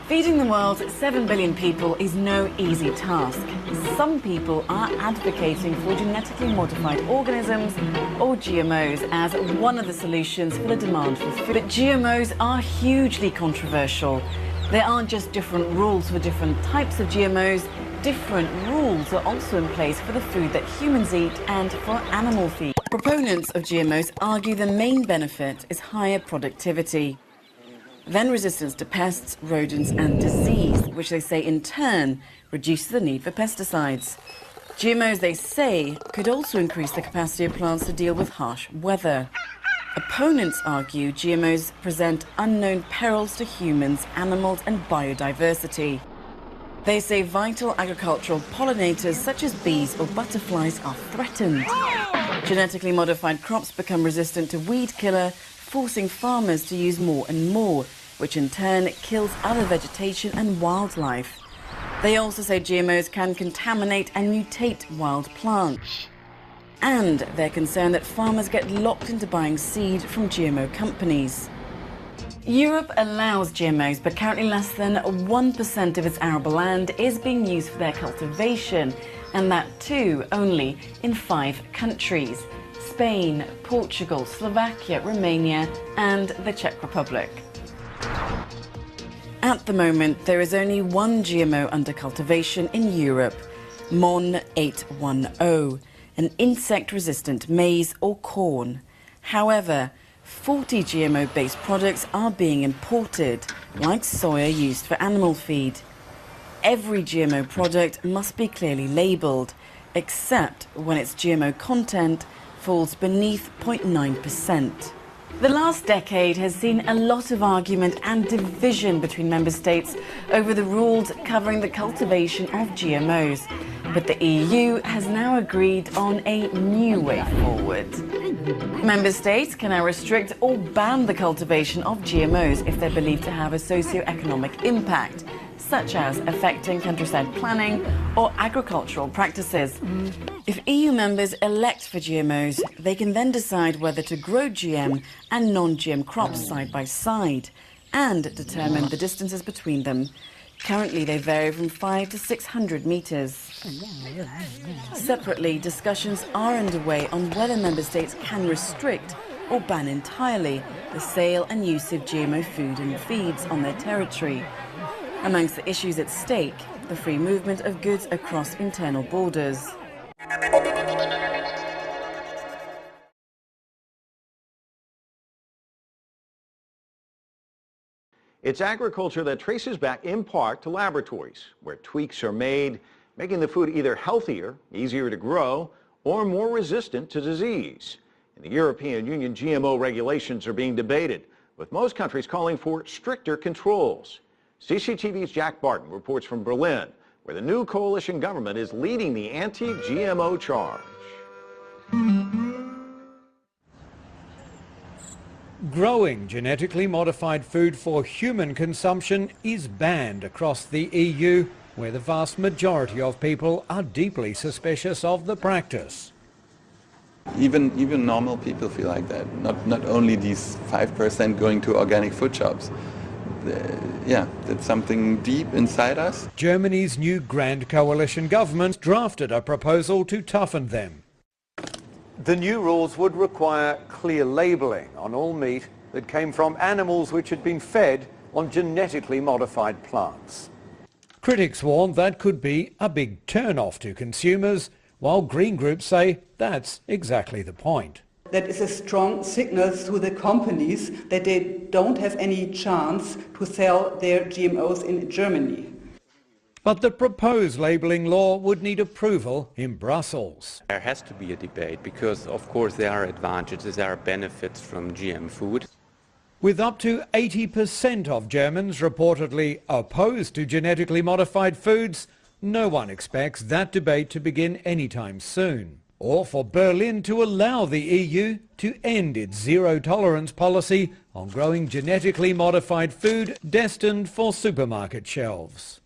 Feeding the world's 7 billion people is no easy task. Some people are advocating for genetically modified organisms, or GMOs, as one of the solutions for the demand for food. But GMOs are hugely controversial. There aren't just different rules for different types of GMOs, different rules are also in place for the food that humans eat and for animal feed. Proponents of GMOs argue the main benefit is higher productivity. Then resistance to pests, rodents and disease, which they say in turn reduces the need for pesticides. GMOs, they say, could also increase the capacity of plants to deal with harsh weather. Opponents argue GMOs present unknown perils to humans, animals and biodiversity. They say vital agricultural pollinators such as bees or butterflies are threatened. Genetically modified crops become resistant to weed killer, forcing farmers to use more and more, which in turn kills other vegetation and wildlife. They also say GMOs can contaminate and mutate wild plants. And they're concerned that farmers get locked into buying seed from GMO companies. Europe allows GMOs, but currently less than 1% of its arable land is being used for their cultivation, and that too only in 5 countries: Spain, Portugal, Slovakia, Romania and the Czech Republic. At the moment, there is only one GMO under cultivation in Europe, MON 810, an insect-resistant maize or corn. However, 40 GMO-based products are being imported, like soya used for animal feed. Every GMO product must be clearly labelled, except when its GMO content falls beneath 0.9%. The last decade has seen a lot of argument and division between member states over the rules covering the cultivation of GMOs. But the EU has now agreed on a new way forward. Member states can now restrict or ban the cultivation of GMOs if they're believed to have a socio-economic impact, such as affecting countryside planning or agricultural practices. If EU members elect for GMOs, they can then decide whether to grow GM and non-GM crops side by side and determine the distances between them. Currently, they vary from 500 to 600 metres. Separately, discussions are underway on whether member states can restrict or ban entirely the sale and use of GMO food and feeds on their territory. Amongst the issues at stake, the free movement of goods across internal borders. It's agriculture that traces back in part to laboratories, where tweaks are made, making the food either healthier, easier to grow, or more resistant to disease. In the European Union, GMO regulations are being debated, with most countries calling for stricter controls. CCTV's Jack Barton reports from Berlin, where the new coalition government is leading the anti-GMO charge. Growing genetically modified food for human consumption is banned across the EU, where the vast majority of people are deeply suspicious of the practice. Even normal people feel like that, not only these 5% going to organic food shops. Yeah, that's something deep inside us. Germany's new Grand Coalition government drafted a proposal to toughen them. The new rules would require clear labelling on all meat that came from animals which had been fed on genetically modified plants. Critics warn that could be a big turn-off to consumers, while green groups say that's exactly the point. That is a strong signal to the companies that they don't have any chance to sell their GMOs in Germany. But the proposed labelling law would need approval in Brussels. There has to be a debate because, of course, there are advantages, there are benefits from GM food. With up to 80% of Germans reportedly opposed to genetically modified foods, no one expects that debate to begin anytime soon, or for Berlin to allow the EU to end its zero-tolerance policy on growing genetically modified food destined for supermarket shelves.